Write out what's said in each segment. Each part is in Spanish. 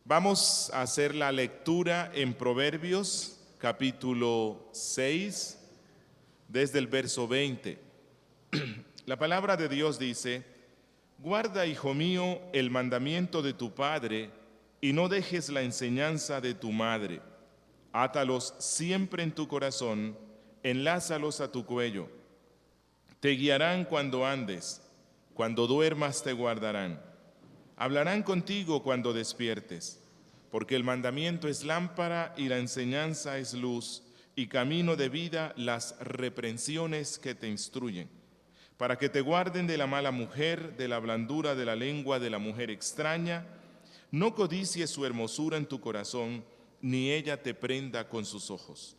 Vamos a hacer la lectura en Proverbios, capítulo 6, desde el verso 20. La palabra de Dios dice: guarda, hijo mío, el mandamiento de tu padre, y no dejes la enseñanza de tu madre. Átalos siempre en tu corazón, enlázalos a tu cuello. Te guiarán cuando andes, cuando duermas te guardarán. Hablarán contigo cuando despiertes, porque el mandamiento es lámpara y la enseñanza es luz, y camino de vida las reprensiones que te instruyen, para que te guarden de la mala mujer, de la blandura de la lengua de la mujer extraña. No codicies su hermosura en tu corazón, ni ella te prenda con sus ojos.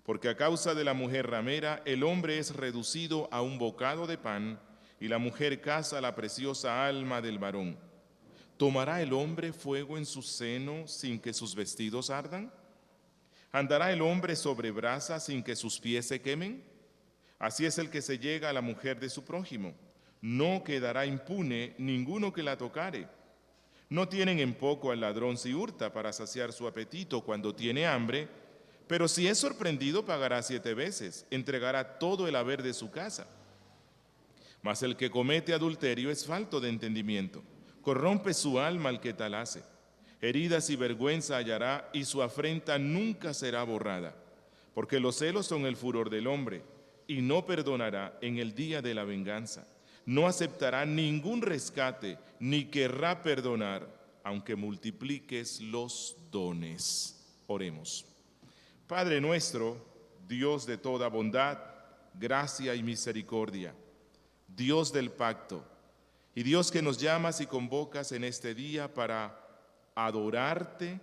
Porque a causa de la mujer ramera, el hombre es reducido a un bocado de pan, y la mujer caza la preciosa alma del varón. ¿Tomará el hombre fuego en su seno sin que sus vestidos ardan? ¿Andará el hombre sobre brasas sin que sus pies se quemen? Así es el que se llega a la mujer de su prójimo. No quedará impune ninguno que la tocare. No tienen en poco al ladrón si hurta para saciar su apetito cuando tiene hambre, pero si es sorprendido pagará 7 veces, entregará todo el haber de su casa. Mas el que comete adulterio es falto de entendimiento, corrompe su alma el que tal hace. Heridas y vergüenza hallará, y su afrenta nunca será borrada, porque los celos son el furor del hombre, y no perdonará en el día de la venganza. No aceptará ningún rescate, ni querrá perdonar, aunque multipliques los dones. Oremos. Padre nuestro, Dios de toda bondad, gracia y misericordia, Dios del pacto, y Dios que nos llamas y convocas en este día para adorarte,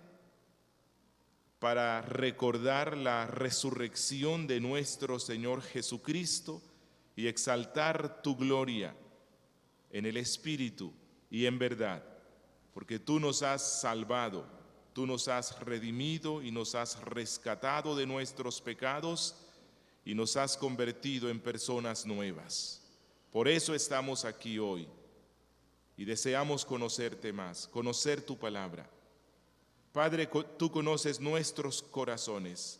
para recordar la resurrección de nuestro Señor Jesucristo y exaltar tu gloria en el Espíritu y en verdad, porque tú nos has salvado, tú nos has redimido y nos has rescatado de nuestros pecados y nos has convertido en personas nuevas. Por eso estamos aquí hoy y deseamos conocerte más, conocer tu palabra. Padre, tú conoces nuestros corazones.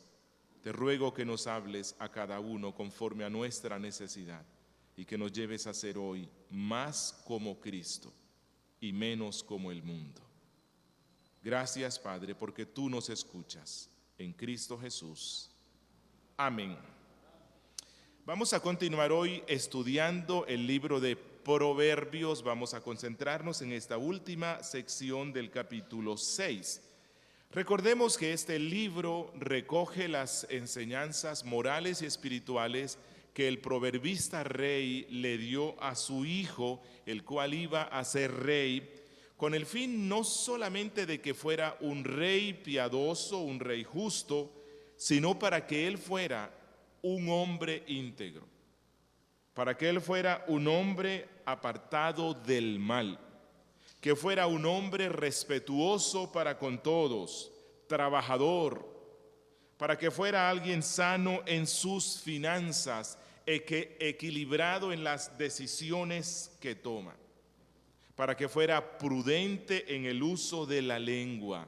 Te ruego que nos hables a cada uno conforme a nuestra necesidad y que nos lleves a ser hoy más como Cristo y menos como el mundo. Gracias, Padre, porque tú nos escuchas. En Cristo Jesús. Amén. Vamos a continuar hoy estudiando el libro de Proverbios. Vamos a concentrarnos en esta última sección del capítulo 6. Recordemos que este libro recoge las enseñanzas morales y espirituales que el proverbista rey le dio a su hijo, el cual iba a ser rey, con el fin no solamente de que fuera un rey piadoso, un rey justo, sino para que él fuera un hombre íntegro, para que él fuera un hombre apartado del mal, que fuera un hombre respetuoso para con todos, trabajador, para que fuera alguien sano en sus finanzas, equilibrado en las decisiones que toma, para que fuera prudente en el uso de la lengua,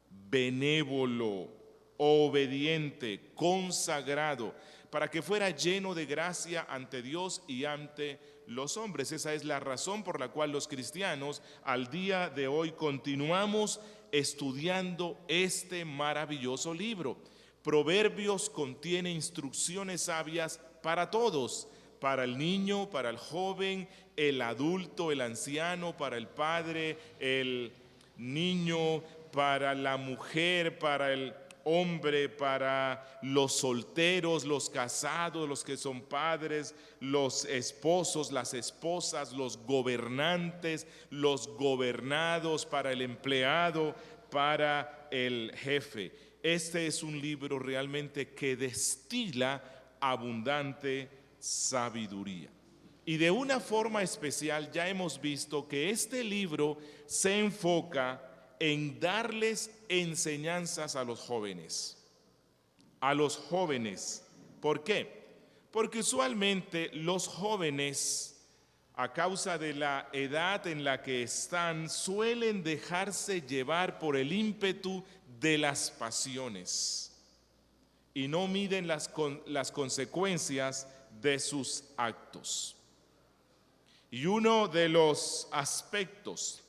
benévolo, obediente, consagrado, para que fuera lleno de gracia ante Dios y ante los hombres. Esa es la razón por la cual los cristianos al día de hoy continuamos estudiando este maravilloso libro. Proverbios contiene instrucciones sabias para todos, para el niño, para el joven, el adulto, el anciano, para el padre, el niño, para la mujer, para el hombre, para los solteros, los casados, los que son padres, los esposos, las esposas, los gobernantes, los gobernados, para el empleado, para el jefe. Este es un libro realmente que destila abundante sabiduría. Y de una forma especial ya hemos visto que este libro se enfoca en darles enseñanzas a los jóvenes. A los jóvenes. ¿Por qué? Porque usualmente los jóvenes a causa de la edad en la que están, suelen dejarse llevar por el ímpetu de las pasiones y no miden las consecuencias de sus actos. Y uno de los aspectos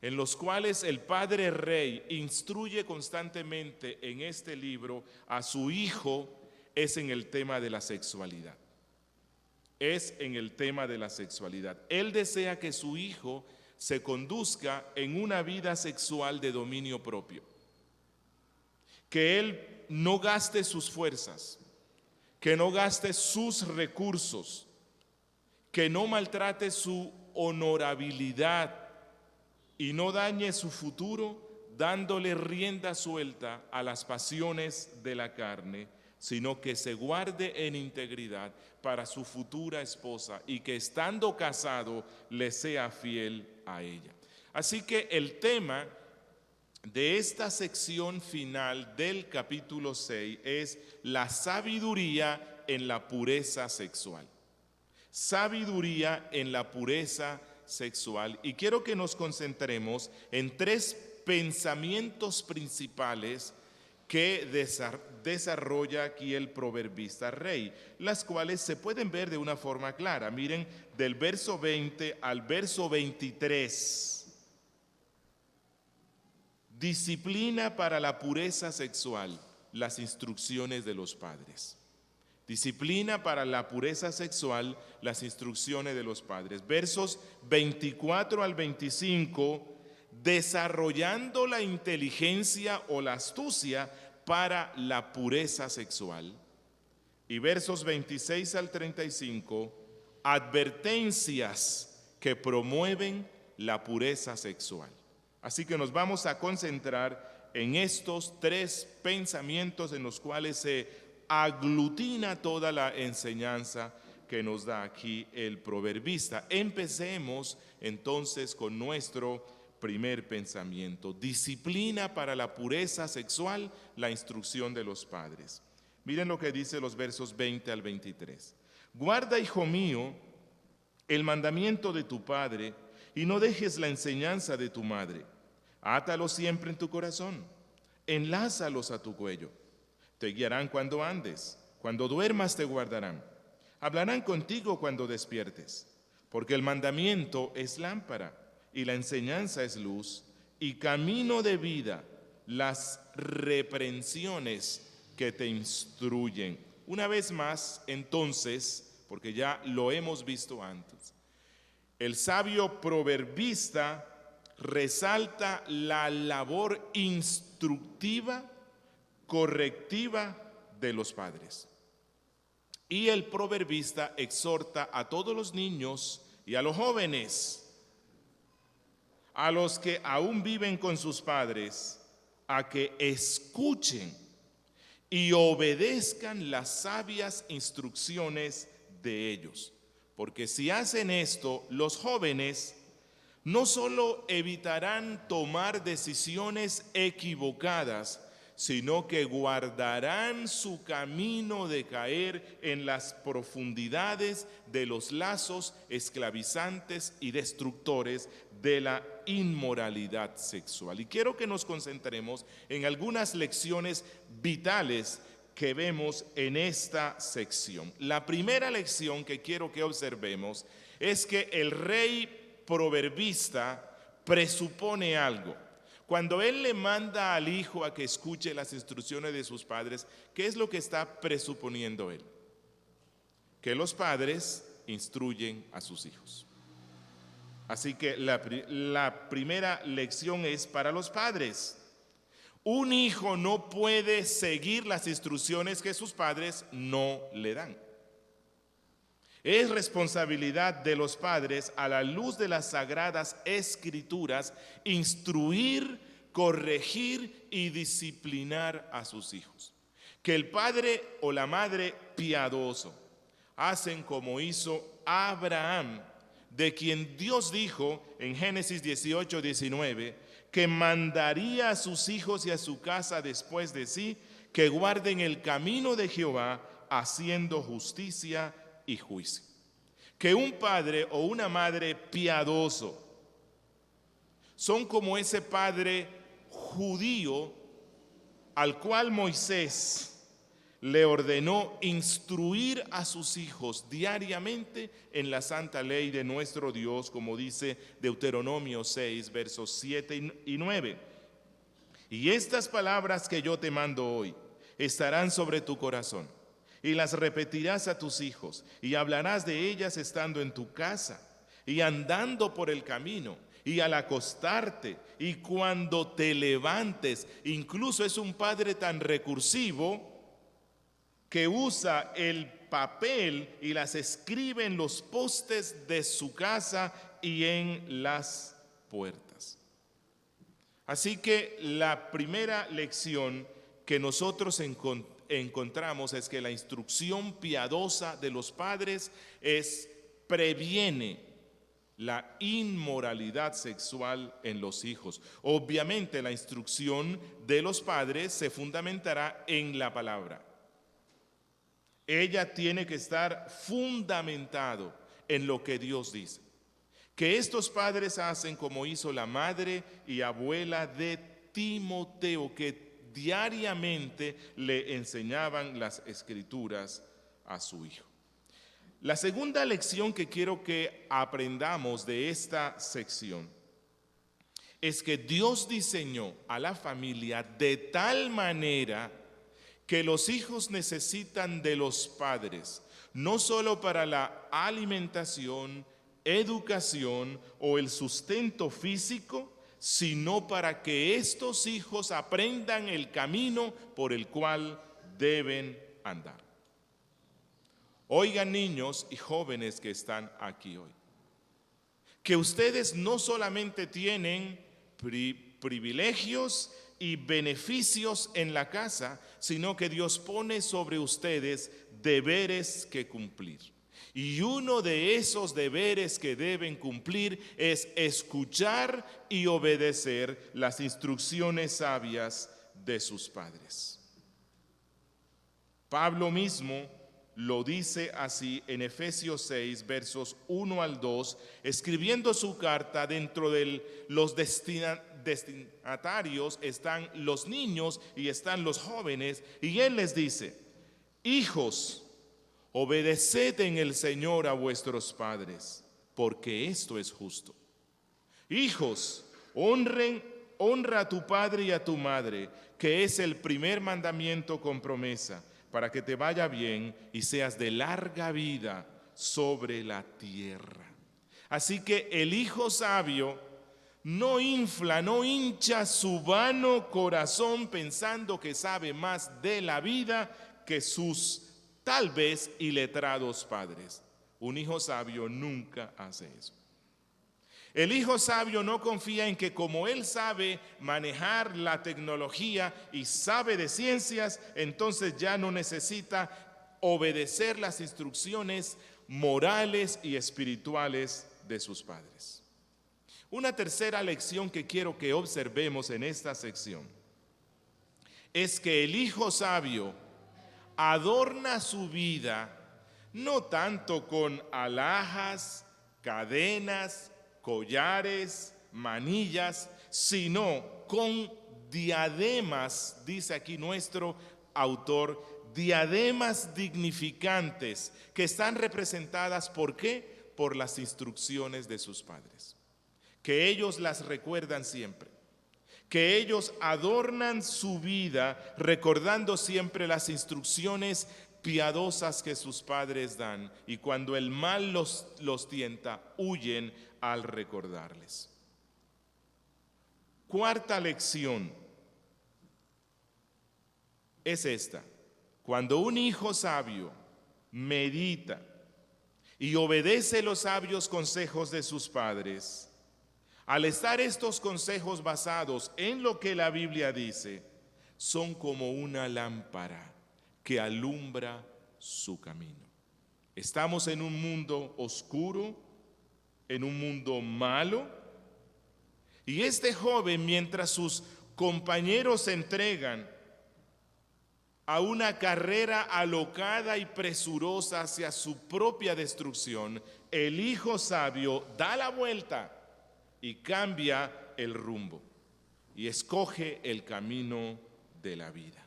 en los cuales el Padre Rey instruye constantemente en este libro a su hijo es en el tema de la sexualidad. Es en el tema de la sexualidad. Él desea que su hijo se conduzca en una vida sexual de dominio propio, que él no gaste sus fuerzas, que no gaste sus recursos, que no maltrate su honorabilidad y no dañe su futuro dándole rienda suelta a las pasiones de la carne, sino que se guarde en integridad para su futura esposa y que estando casado le sea fiel a ella. Así que el tema de esta sección final del capítulo 6 es la sabiduría en la pureza sexual. Sabiduría en la pureza sexual. Y quiero que nos concentremos en tres pensamientos principales que desarrolla aquí el proverbista rey, las cuales se pueden ver de una forma clara. Miren, del verso 20 al verso 23. Disciplina para la pureza sexual, las instrucciones de los padres. Disciplina para la pureza sexual, las instrucciones de los padres. Versos 24 al 25, desarrollando la inteligencia o la astucia para la pureza sexual. Y versos 26 al 35, advertencias que promueven la pureza sexual. Así que nos vamos a concentrar en estos tres pensamientos en los cuales se aglutina toda la enseñanza que nos da aquí el proverbista. Empecemos entonces con nuestro primer pensamiento: disciplina para la pureza sexual, la instrucción de los padres. Miren lo que dice los versos 20 al 23. Guarda, hijo mío, el mandamiento de tu padre y no dejes la enseñanza de tu madre. Átalos siempre en tu corazón, enlázalos a tu cuello. Te guiarán cuando andes, cuando duermas te guardarán. Hablarán contigo cuando despiertes, porque el mandamiento es lámpara y la enseñanza es luz y camino de vida, las reprensiones que te instruyen. Una vez más, entonces, porque ya lo hemos visto antes, el sabio proverbista resalta la labor instructiva, correctiva de los padres. Y el proverbista exhorta a todos los niños y a los jóvenes, a los que aún viven con sus padres, a que escuchen y obedezcan las sabias instrucciones de ellos. Porque si hacen esto, los jóvenes no solo evitarán tomar decisiones equivocadas, sino que guardarán su camino de caer en las profundidades de los lazos esclavizantes y destructores de la inmoralidad sexual. Y quiero que nos concentremos en algunas lecciones vitales que vemos en esta sección. La primera lección que quiero que observemos es que el rey proverbista presupone algo. Cuando él le manda al hijo a que escuche las instrucciones de sus padres, ¿qué es lo que está presuponiendo él? Que los padres instruyen a sus hijos. Así que la primera lección es para los padres. Un hijo no puede seguir las instrucciones que sus padres no le dan. Es responsabilidad de los padres, a la luz de las sagradas escrituras, instruir, corregir y disciplinar a sus hijos. Que el padre o la madre piadoso hacen como hizo Abraham, de quien Dios dijo en Génesis 18:19, que mandaría a sus hijos y a su casa después de sí, que guarden el camino de Jehová, haciendo justicia y juicio. que un padre o una madre piadoso son como ese padre judío al cual Moisés le ordenó instruir a sus hijos diariamente en la santa ley de nuestro Dios, como dice Deuteronomio 6, versos 7 y 9. Y estas palabras que yo te mando hoy estarán sobre tu corazón, y las repetirás a tus hijos, y hablarás de ellas estando en tu casa, y andando por el camino, y al acostarte, y cuando te levantes. Incluso es un padre tan recursivo que usa el papel y las escribe en los postes de su casa y en las puertas. Así que la primera lección que nosotros encontramos es que la instrucción piadosa de los padres previene la inmoralidad sexual en los hijos. Obviamente la instrucción de los padres se fundamentará en la palabra. Ella tiene que estar fundamentado en lo que Dios dice. Que estos padres hacen como hizo la madre y abuela de Timoteo, que diariamente le enseñaban las escrituras a su hijo. La segunda lección que quiero que aprendamos de esta sección es que Dios diseñó a la familia de tal manera que los hijos necesitan de los padres, no solo para la alimentación, educación o el sustento físico, sino para que estos hijos aprendan el camino por el cual deben andar. Oigan, niños y jóvenes que están aquí hoy, que ustedes no solamente tienen privilegios y beneficios en la casa, sino que Dios pone sobre ustedes deberes que cumplir. Y uno de esos deberes que deben cumplir es escuchar y obedecer las instrucciones sabias de sus padres. Pablo mismo lo dice así en Efesios 6, versos 1 al 2, escribiendo su carta. Dentro de los destinatarios están los niños y están los jóvenes, y él les dice: hijos, obedeced en el Señor a vuestros padres, porque esto es justo. Hijos, honra a tu padre y a tu madre, que es el primer mandamiento con promesa, para que te vaya bien y seas de larga vida sobre la tierra. Así que el hijo sabio no hincha su vano corazón pensando que sabe más de la vida que sus tal vez iletrados padres. Un hijo sabio nunca hace eso. El hijo sabio no confía en que como él sabe manejar la tecnología y sabe de ciencias, entonces ya no necesita obedecer las instrucciones morales y espirituales de sus padres. Una tercera lección que quiero que observemos en esta sección es que el hijo sabio adorna su vida no tanto con alhajas, cadenas, collares, manillas, sino con diademas, dice aquí nuestro autor, diademas dignificantes que están representadas, ¿por qué? Por las instrucciones de sus padres, que ellos las recuerdan siempre, que ellos adornan su vida recordando siempre las instrucciones piadosas que sus padres dan, y cuando el mal los tienta, huyen al recordarles. Cuarta lección es esta: cuando un hijo sabio medita y obedece los sabios consejos de sus padres, al estar estos consejos basados en lo que la Biblia dice, son como una lámpara que alumbra su camino. Estamos en un mundo oscuro, en un mundo malo, y este joven, mientras sus compañeros se entregan a una carrera alocada y presurosa hacia su propia destrucción, el hijo sabio da la vuelta y cambia el rumbo y escoge el camino de la vida.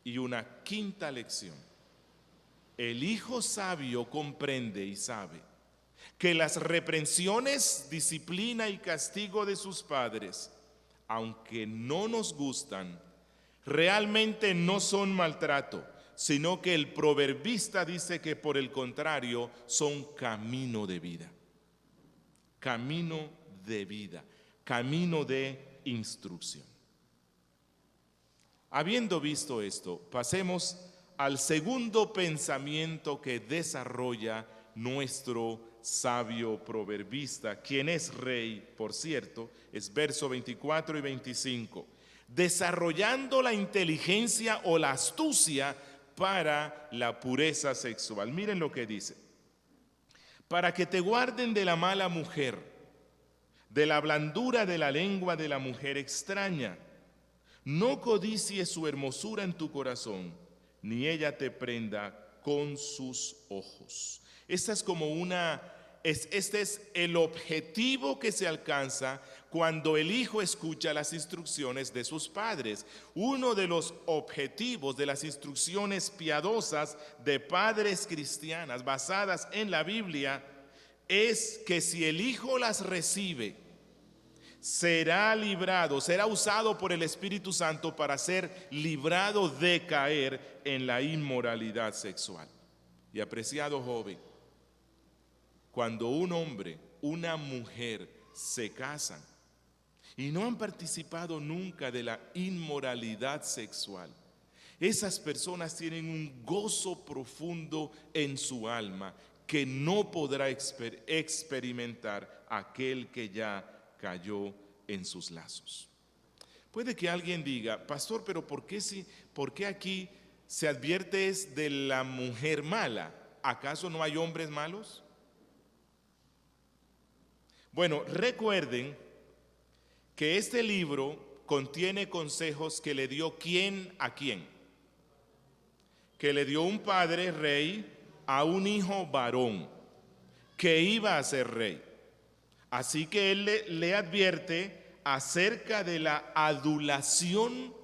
Y una quinta lección: el hijo sabio comprende y sabe que las reprensiones, disciplina y castigo de sus padres, aunque no nos gustan, realmente no son maltrato, sino que el proverbista dice que por el contrario son camino de vida. Camino de vida, camino de instrucción. Habiendo visto esto, pasemos al segundo pensamiento que desarrolla nuestro sabio proverbista, quien es rey, por cierto, es verso 24 y 25. Desarrollando la inteligencia o la astucia para la pureza sexual. Miren lo que dice: para que te guarden de la mala mujer, de la blandura de la lengua de la mujer extraña. No codicies su hermosura en tu corazón, ni ella te prenda con sus ojos. Este es el objetivo que se alcanza cuando el hijo escucha las instrucciones de sus padres. Uno de los objetivos de las instrucciones piadosas de padres cristianas basadas en la Biblia es que si el hijo las recibe, será librado, será usado por el Espíritu Santo para ser librado de caer en la inmoralidad sexual. Y apreciado joven, cuando un hombre, una mujer se casan y no han participado nunca de la inmoralidad sexual, esas personas tienen un gozo profundo en su alma que no podrá experimentar aquel que ya cayó en sus lazos. Puede que alguien diga: pastor, pero ¿por qué aquí se advierte es de la mujer mala? ¿Acaso no hay hombres malos? Bueno, recuerden que este libro contiene consejos que le dio ¿quién a quién? Que le dio un padre rey a un hijo varón que iba a ser rey. Así que él le advierte acerca de la adulación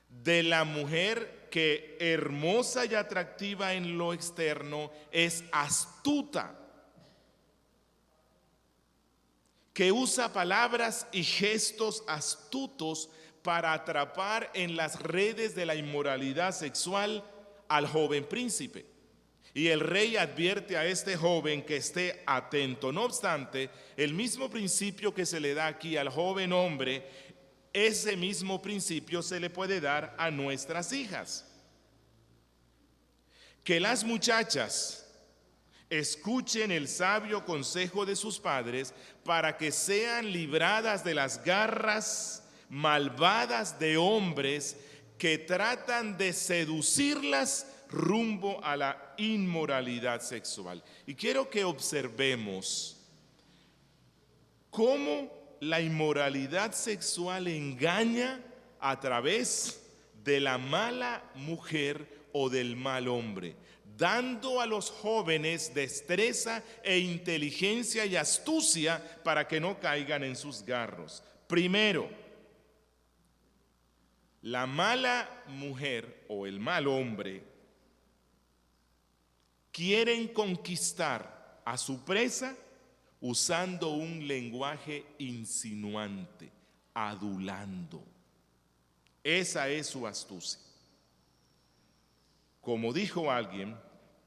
de la mujer que, hermosa y atractiva en lo externo, es astuta, que usa palabras y gestos astutos para atrapar en las redes de la inmoralidad sexual al joven príncipe. Y el rey advierte a este joven que esté atento. No obstante, el mismo principio que se le da aquí al joven hombre, ese mismo principio se le puede dar a nuestras hijas. Que las muchachas escuchen el sabio consejo de sus padres para que sean libradas de las garras malvadas de hombres que tratan de seducirlas rumbo a la inmoralidad sexual. Y quiero que observemos cómo la inmoralidad sexual engaña a través de la mala mujer o del mal hombre, dando a los jóvenes destreza e inteligencia y astucia para que no caigan en sus garros. Primero, la mala mujer o el mal hombre quieren conquistar a su presa usando un lenguaje insinuante, adulando. Esa es su astucia. Como dijo alguien,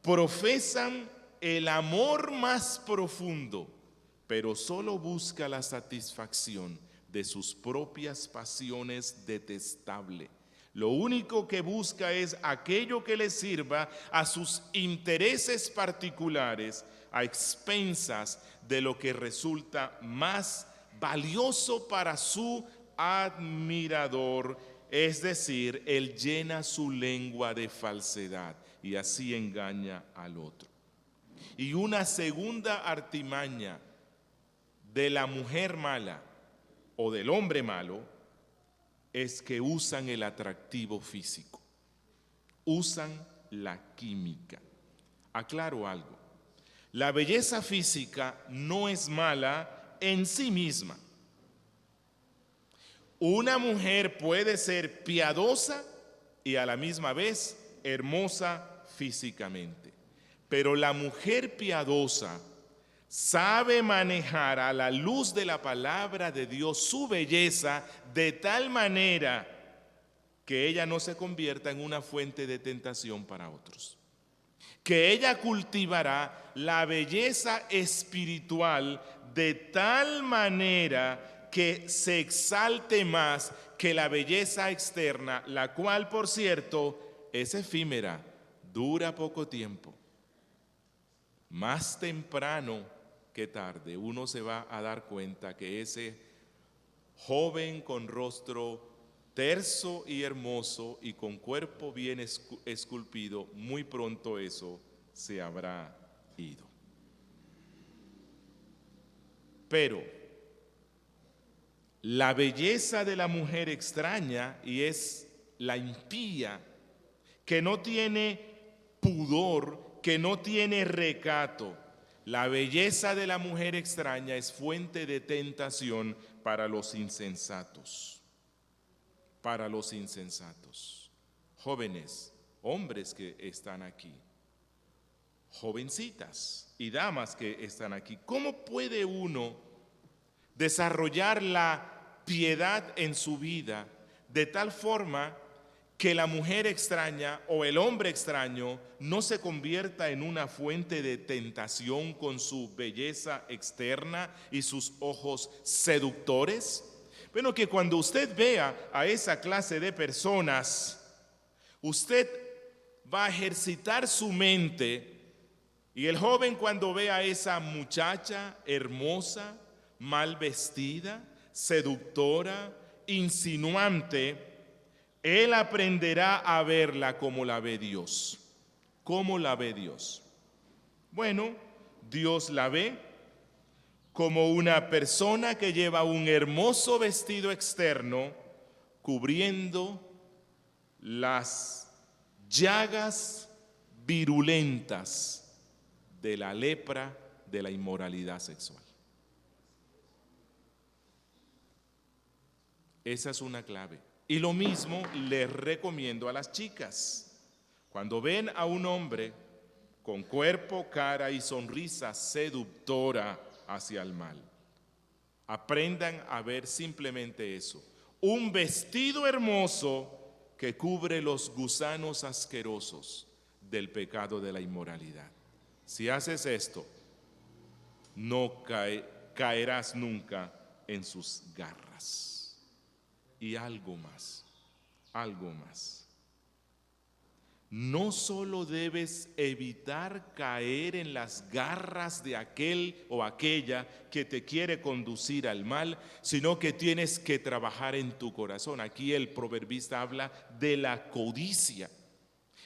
profesan el amor más profundo, pero solo busca la satisfacción de sus propias pasiones detestables. Lo único que busca es aquello que le sirva a sus intereses particulares, a expensas de lo que resulta más valioso para su admirador. Es decir, él llena su lengua de falsedad y así engaña al otro. Y una segunda artimaña de la mujer mala o del hombre malo es que usan el atractivo físico, usan la química. Aclaro algo, la belleza física no es mala en sí misma. Una mujer puede ser piadosa y a la misma vez hermosa físicamente, pero la mujer piadosa sabe manejar a la luz de la palabra de Dios su belleza de tal manera que ella no se convierta en una fuente de tentación para otros. Que ella cultivará la belleza espiritual de tal manera que se exalte más que la belleza externa, la cual, por cierto, es efímera, dura poco tiempo. Más temprano que tarde uno se va a dar cuenta que ese joven con rostro terso y hermoso y con cuerpo bien esculpido, muy pronto eso se habrá ido. Pero la belleza de la mujer extraña, y es la impía, que no tiene pudor, que no tiene recato. La belleza de la mujer extraña es fuente de tentación para los insensatos. Para los insensatos. Jóvenes, hombres que están aquí, jovencitas y damas que están aquí, ¿cómo puede uno desarrollar la piedad en su vida de tal forma que la mujer extraña o el hombre extraño no se convierta en una fuente de tentación con su belleza externa y sus ojos seductores? Bueno, que cuando usted vea a esa clase de personas, usted va a ejercitar su mente, y el joven cuando vea a esa muchacha hermosa, mal vestida, seductora, insinuante, él aprenderá a verla como la ve Dios. ¿Cómo la ve Dios? Bueno, Dios la ve como una persona que lleva un hermoso vestido externo cubriendo las llagas virulentas de la lepra de la inmoralidad sexual. Esa es una clave. Y lo mismo les recomiendo a las chicas. Cuando ven a un hombre con cuerpo, cara y sonrisa seductora hacia el mal, aprendan a ver simplemente eso. Un vestido hermoso que cubre los gusanos asquerosos del pecado de la inmoralidad. Si haces esto, no caerás nunca en sus garras. Y algo más. No solo debes evitar caer en las garras de aquel o aquella que te quiere conducir al mal, sino que tienes que trabajar en tu corazón. Aquí el proverbista habla de la codicia,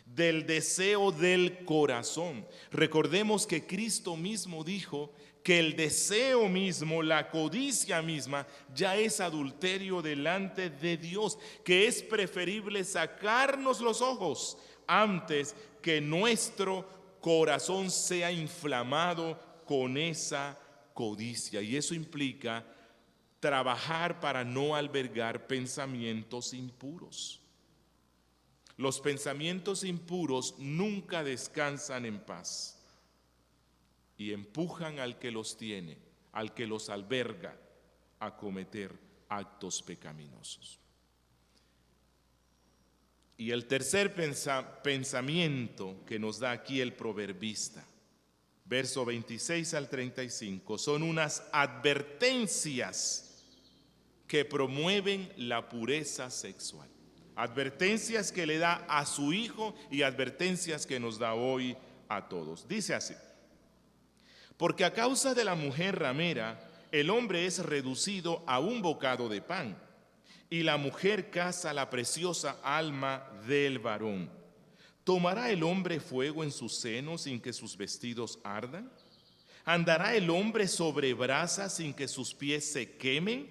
del deseo del corazón. Recordemos que Cristo mismo dijo que el deseo mismo, la codicia misma, ya es adulterio delante de Dios, que es preferible sacarnos los ojos antes que nuestro corazón sea inflamado con esa codicia. Y eso implica trabajar para no albergar pensamientos impuros. Los pensamientos impuros nunca descansan en paz y empujan al que los tiene, al que los alberga, a cometer actos pecaminosos. Y el tercer pensamiento que nos da aquí el proverbista, verso 26 al 35, son unas advertencias que promueven la pureza sexual. Advertencias que le da a su hijo y advertencias que nos da hoy a todos. Dice así: porque a causa de la mujer ramera, el hombre es reducido a un bocado de pan, y la mujer caza la preciosa alma del varón. ¿Tomará el hombre fuego en su seno sin que sus vestidos ardan? ¿Andará el hombre sobre brasas sin que sus pies se quemen?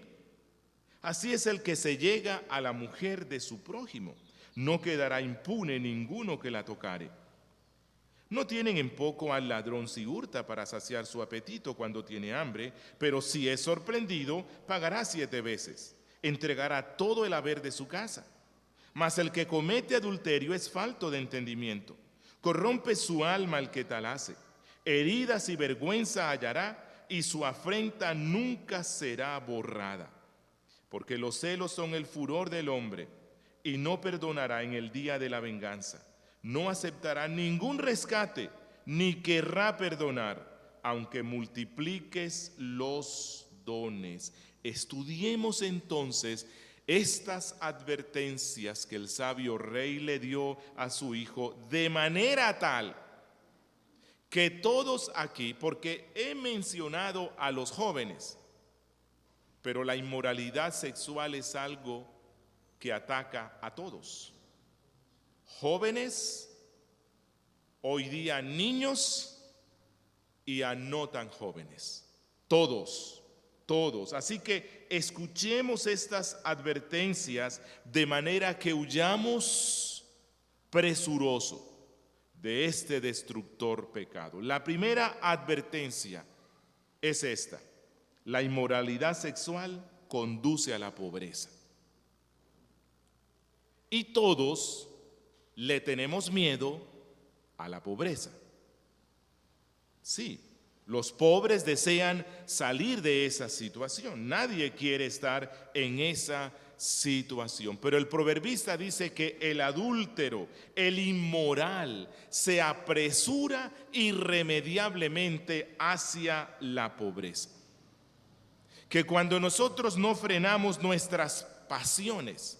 Así es el que se llega a la mujer de su prójimo. No quedará impune ninguno que la tocare. No tienen en poco al ladrón si hurta para saciar su apetito cuando tiene hambre, pero si es sorprendido, pagará 7 veces. Entregará todo el haber de su casa. Mas el que comete adulterio es falto de entendimiento. Corrompe su alma el que tal hace. Heridas y vergüenza hallará, y su afrenta nunca será borrada. Porque los celos son el furor del hombre, y no perdonará en el día de la venganza. No aceptará ningún rescate, ni querrá perdonar, aunque multipliques los dones. Estudiemos entonces estas advertencias que el sabio rey le dio a su hijo, de manera tal que todos aquí, porque he mencionado a los jóvenes, pero la inmoralidad sexual es algo que ataca a todos. Jóvenes, hoy día niños y a no tan jóvenes. Todos. Así que escuchemos estas advertencias de manera que huyamos presuroso de este destructor pecado. La primera advertencia es esta: la inmoralidad sexual conduce a la pobreza. Y todos le tenemos miedo a la pobreza. Sí, los pobres desean salir de esa situación. Nadie quiere estar en esa situación. Pero el proverbista dice que el adúltero, el inmoral, se apresura irremediablemente hacia la pobreza. Que cuando nosotros no frenamos nuestras pasiones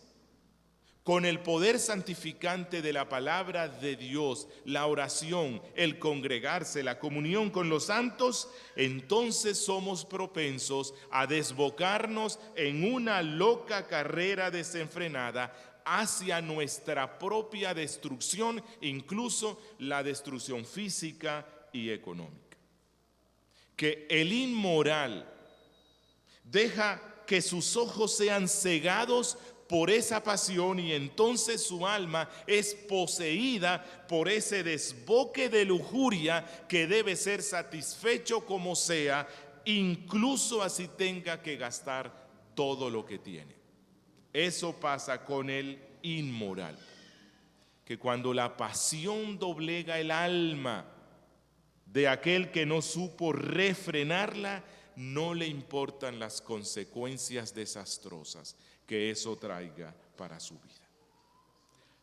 con el poder santificante de la palabra de Dios, la oración, el congregarse, la comunión con los santos, entonces somos propensos a desbocarnos en una loca carrera desenfrenada hacia nuestra propia destrucción, incluso la destrucción física y económica. Que el inmoral deja que sus ojos sean cegados por esa pasión, y entonces su alma es poseída por ese desboque de lujuria que debe ser satisfecho como sea, incluso así tenga que gastar todo lo que tiene. Eso pasa con el inmoral, que cuando la pasión doblega el alma de aquel que no supo refrenarla, no le importan las consecuencias desastrosas que eso traiga para su vida.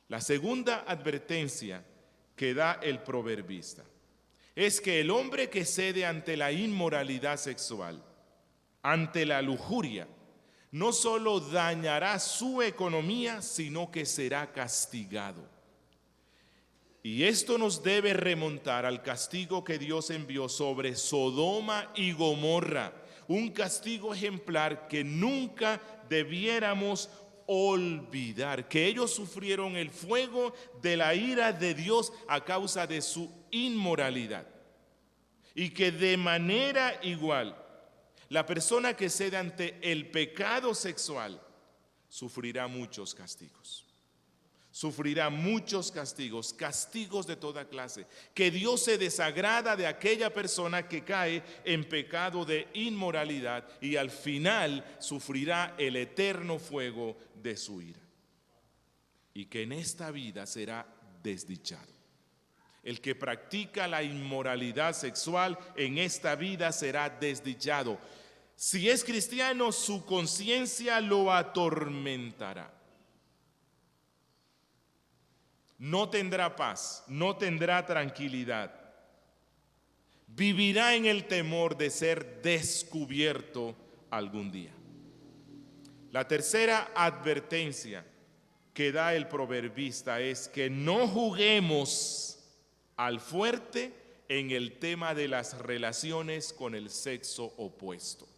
La segunda advertencia que da el proverbista es que el hombre que cede ante la inmoralidad sexual, ante la lujuria, no solo dañará su economía, sino que será castigado. Y esto nos debe remontar al castigo que Dios envió sobre Sodoma y Gomorra, un castigo ejemplar que nunca debiéramos olvidar, que ellos sufrieron el fuego de la ira de Dios a causa de su inmoralidad, y que de manera igual la persona que cede ante el pecado sexual sufrirá muchos castigos. Sufrirá muchos castigos, castigos de toda clase, que Dios se desagrada de aquella persona que cae en pecado de inmoralidad, y al final sufrirá el eterno fuego de su ira. Y que en esta vida será desdichado. El que practica la inmoralidad sexual en esta vida será desdichado. Si es cristiano, su conciencia lo atormentará. No tendrá paz, no tendrá tranquilidad. Vivirá en el temor de ser descubierto algún día. La tercera advertencia que da el proverbista es que no juguemos al fuerte en el tema de las relaciones con el sexo opuesto.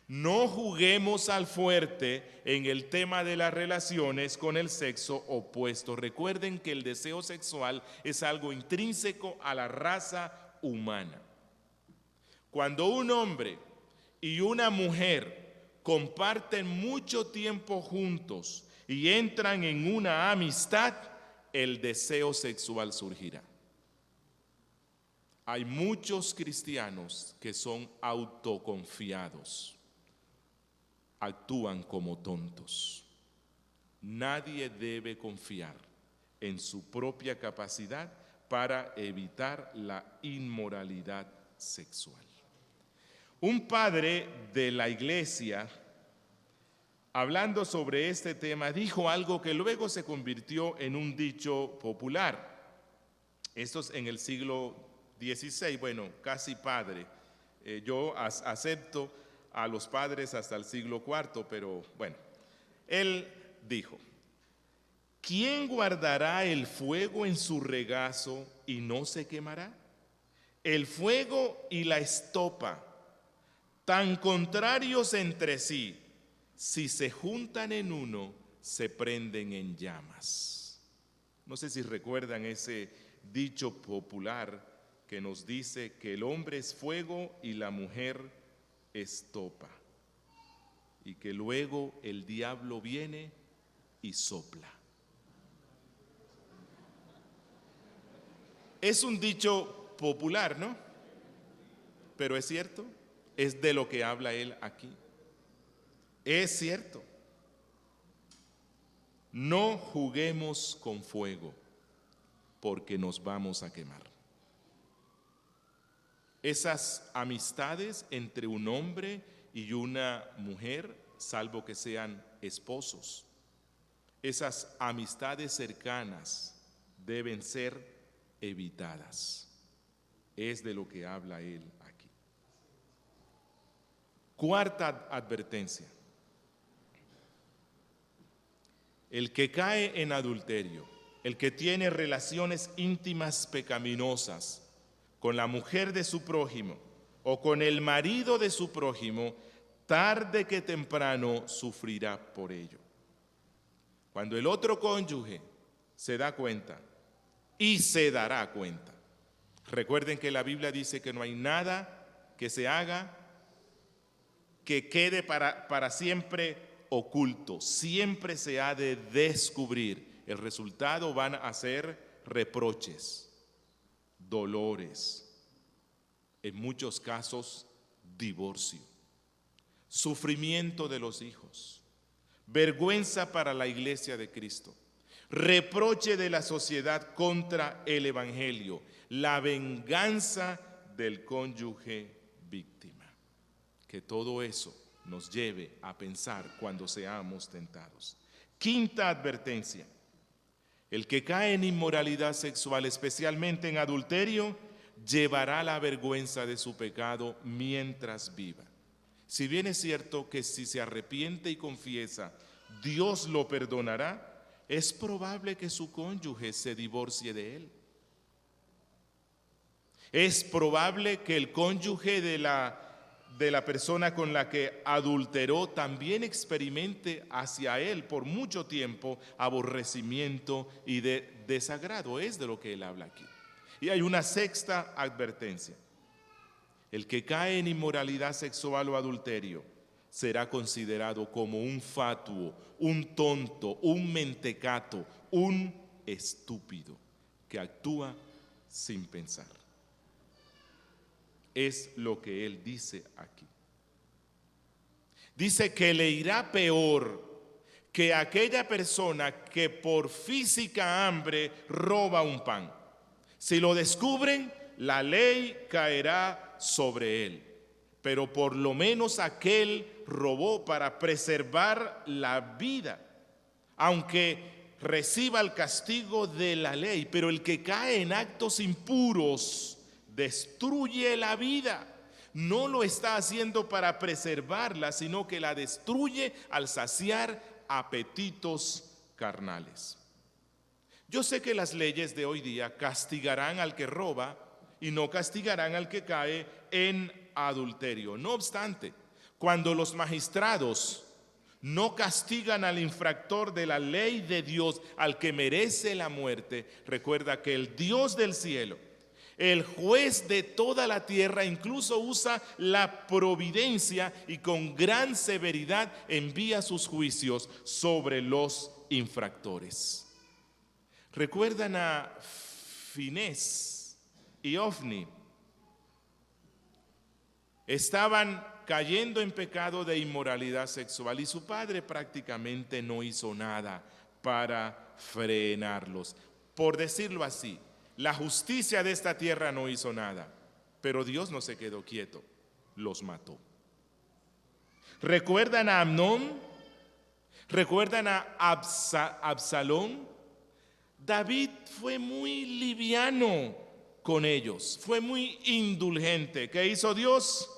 No juguemos al fuerte en el tema de las relaciones con el sexo opuesto. Recuerden que el deseo sexual es algo intrínseco a la raza humana. Cuando un hombre y una mujer comparten mucho tiempo juntos y entran en una amistad, el deseo sexual surgirá. Hay muchos cristianos que son autoconfiados, actúan como tontos. Nadie debe confiar en su propia capacidad para evitar la inmoralidad sexual. Un padre de la iglesia, hablando sobre este tema, dijo algo que luego se convirtió en un dicho popular. Esto es en el siglo XVI, bueno, casi padre. Yo acepto a los padres hasta el siglo IV, pero bueno, él dijo: ¿quién guardará el fuego en su regazo y no se quemará? El fuego y la estopa, tan contrarios entre sí, si se juntan en uno, se prenden en llamas. No sé si recuerdan ese dicho popular que nos dice que el hombre es fuego y la mujer estopa, y que luego el diablo viene y sopla. Es un dicho popular, ¿no? Pero es cierto, es de lo que habla él aquí. Es cierto. No juguemos con fuego, porque nos vamos a quemar. Esas amistades entre un hombre y una mujer, salvo que sean esposos, esas amistades cercanas deben ser evitadas. Es de lo que habla él aquí. Cuarta advertencia: el que cae en adulterio, el que tiene relaciones íntimas pecaminosas con la mujer de su prójimo o con el marido de su prójimo, tarde que temprano sufrirá por ello. Cuando el otro cónyuge se da cuenta y se dará cuenta. Recuerden que la Biblia dice que no hay nada que se haga que quede para siempre oculto. Siempre se ha de descubrir. El resultado van a ser reproches, dolores, en muchos casos divorcio, sufrimiento de los hijos, vergüenza para la iglesia de Cristo, reproche de la sociedad contra el evangelio, la venganza del cónyuge víctima. Que todo eso nos lleve a pensar cuando seamos tentados. Quinta advertencia: el que cae en inmoralidad sexual, especialmente en adulterio, llevará la vergüenza de su pecado mientras viva. Si bien es cierto que si se arrepiente y confiesa, Dios lo perdonará, es probable que su cónyuge se divorcie de él. Es probable que el cónyuge de la persona con la que adulteró también experimente hacia él por mucho tiempo aborrecimiento y desagrado. Es de lo que él habla aquí. Y hay una sexta advertencia: el que cae en inmoralidad sexual o adulterio será considerado como un fatuo, un tonto, un mentecato, un estúpido que actúa sin pensar. Es lo que él dice aquí. Dice que le irá peor que aquella persona que por física hambre roba un pan. Si lo descubren, la ley caerá sobre él. Pero por lo menos aquel robó para preservar la vida, aunque reciba el castigo de la ley. Pero el que cae en actos impuros destruye la vida. No lo está haciendo para preservarla, sino que la destruye al saciar apetitos carnales. Yo sé que las leyes de hoy día castigarán al que roba y no castigarán al que cae en adulterio. No obstante, cuando los magistrados no castigan al infractor de la ley de Dios, al que merece la muerte, recuerda que el Dios del cielo, El juez de toda la tierra incluso usa la providencia y con gran severidad envía sus juicios sobre los infractores. ¿Recuerdan a Finés y Ofni? Estaban cayendo en pecado de inmoralidad sexual y su padre prácticamente no hizo nada para frenarlos. Por decirlo así, la justicia de esta tierra no hizo nada, pero Dios no se quedó quieto, los mató. ¿Recuerdan a Amnón? ¿Recuerdan a Absalón? David fue muy liviano con ellos, fue muy indulgente. ¿Qué hizo Dios?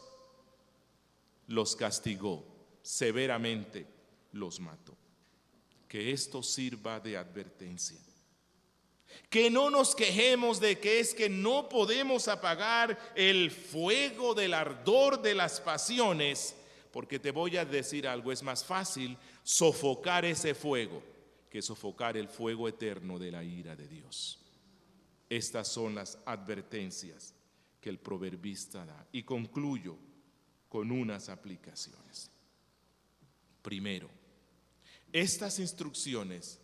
Los castigó severamente, los mató. Que esto sirva de advertencia. Que no nos quejemos de que es que no podemos apagar el fuego del ardor de las pasiones, porque te voy a decir algo, es más fácil sofocar ese fuego que sofocar el fuego eterno de la ira de Dios. Estas son las advertencias que el proverbista da. Y concluyo con unas aplicaciones. Primero, estas instrucciones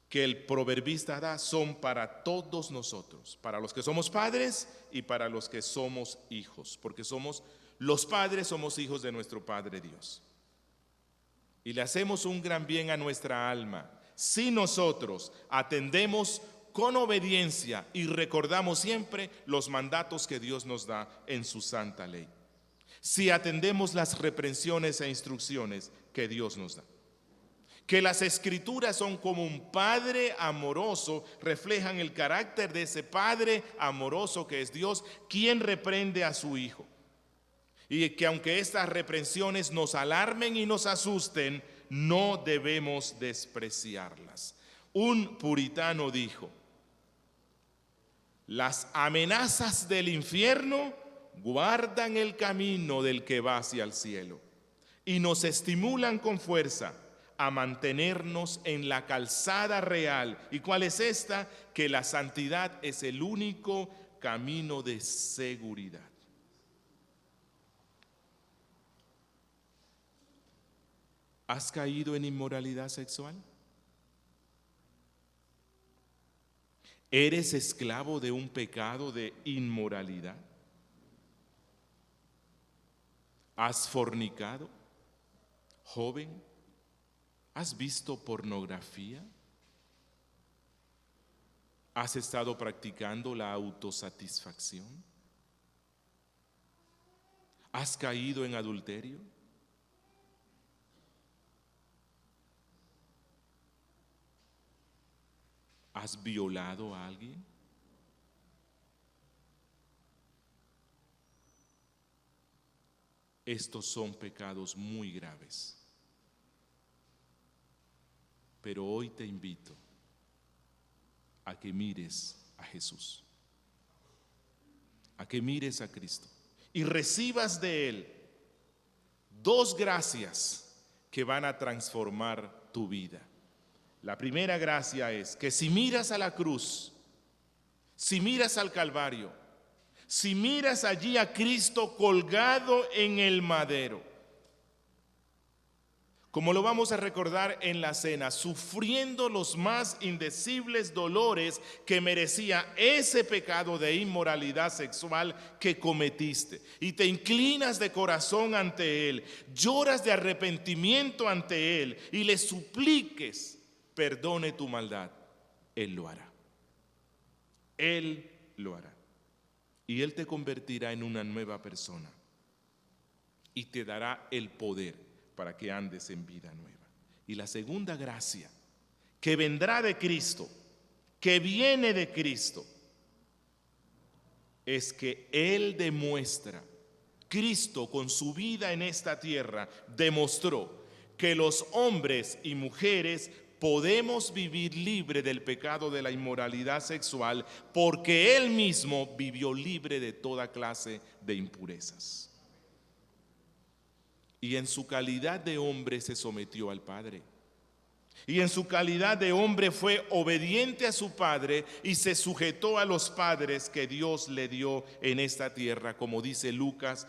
que el proverbista da son para todos nosotros, para los que somos padres y para los que somos hijos, porque somos los padres, somos hijos de nuestro Padre Dios. Y le hacemos un gran bien a nuestra alma si nosotros atendemos con obediencia y recordamos siempre los mandatos que Dios nos da en su santa ley. Si atendemos las reprensiones e instrucciones que Dios nos da. Que las escrituras son como un padre amoroso, reflejan el carácter de ese padre amoroso que es Dios, quien reprende a su hijo. Y que aunque estas reprensiones nos alarmen y nos asusten, no debemos despreciarlas. Un puritano dijo: las amenazas del infierno guardan el camino del que va hacia el cielo y nos estimulan con fuerza a mantenernos en la calzada real. ¿Y cuál es esta? Que la santidad es el único camino de seguridad. ¿Has caído en inmoralidad sexual? ¿Eres esclavo de un pecado de inmoralidad? ¿Has fornicado? Joven, ¿has visto pornografía? ¿Has estado practicando la autosatisfacción? ¿Has caído en adulterio? ¿Has violado a alguien? Estos son pecados muy graves. Pero hoy te invito a que mires a Jesús, a que mires a Cristo y recibas de Él dos gracias que van a transformar tu vida. La primera gracia es que si miras a la cruz, si miras al Calvario, si miras allí a Cristo colgado en el madero, como lo vamos a recordar en la cena, sufriendo los más indecibles dolores que merecía ese pecado de inmoralidad sexual que cometiste, y te inclinas de corazón ante Él, lloras de arrepentimiento ante Él y le supliques perdone tu maldad, Él lo hará. Él lo hará. Y Él te convertirá en una nueva persona y te dará el poder para que andes en vida nueva. Y la segunda gracia que vendrá de Cristo, que viene de Cristo, es que Él demuestra, Cristo con su vida en esta tierra demostró que los hombres y mujeres podemos vivir libre del pecado de la inmoralidad sexual porque Él mismo vivió libre de toda clase de impurezas. Y en su calidad de hombre se sometió al Padre. Y en su calidad de hombre fue obediente a su padre y se sujetó a los padres que Dios le dio en esta tierra, como dice Lucas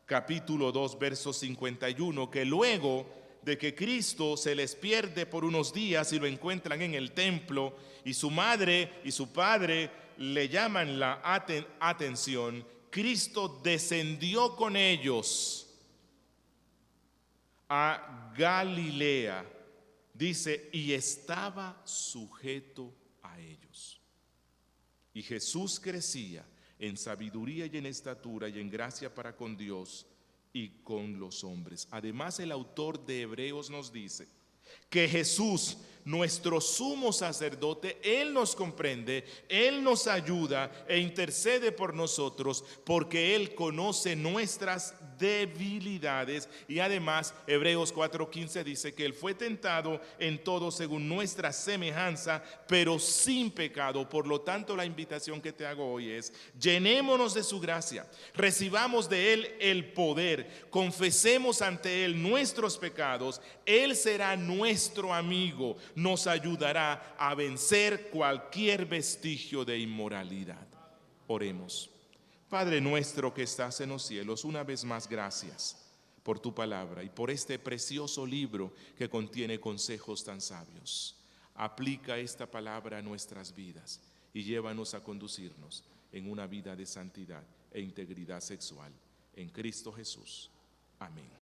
capítulo 2, verso 51, que luego de que Cristo se les pierde por unos días y lo encuentran en el templo, y su madre y su padre le llaman la atención, Cristo descendió con ellos a Galilea. Dice, y estaba sujeto a ellos. Y Jesús crecía en sabiduría y en estatura y en gracia para con Dios y con los hombres. Además, el autor de Hebreos nos dice que Jesús, nuestro sumo sacerdote, Él nos comprende, Él nos ayuda e intercede por nosotros porque Él conoce nuestras debilidades. Y además Hebreos 4:15 dice que Él fue tentado en todo según nuestra semejanza, pero sin pecado. Por lo tanto, la invitación que te hago hoy es: llenémonos de su gracia, recibamos de Él el poder, confesemos ante Él nuestros pecados. Él será nuestro amigo, nos ayudará a vencer cualquier vestigio de inmoralidad. Oremos. Padre nuestro que estás en los cielos, una vez más gracias por tu palabra y por este precioso libro que contiene consejos tan sabios. Aplica esta palabra a nuestras vidas y llévanos a conducirnos en una vida de santidad e integridad sexual. En Cristo Jesús. Amén.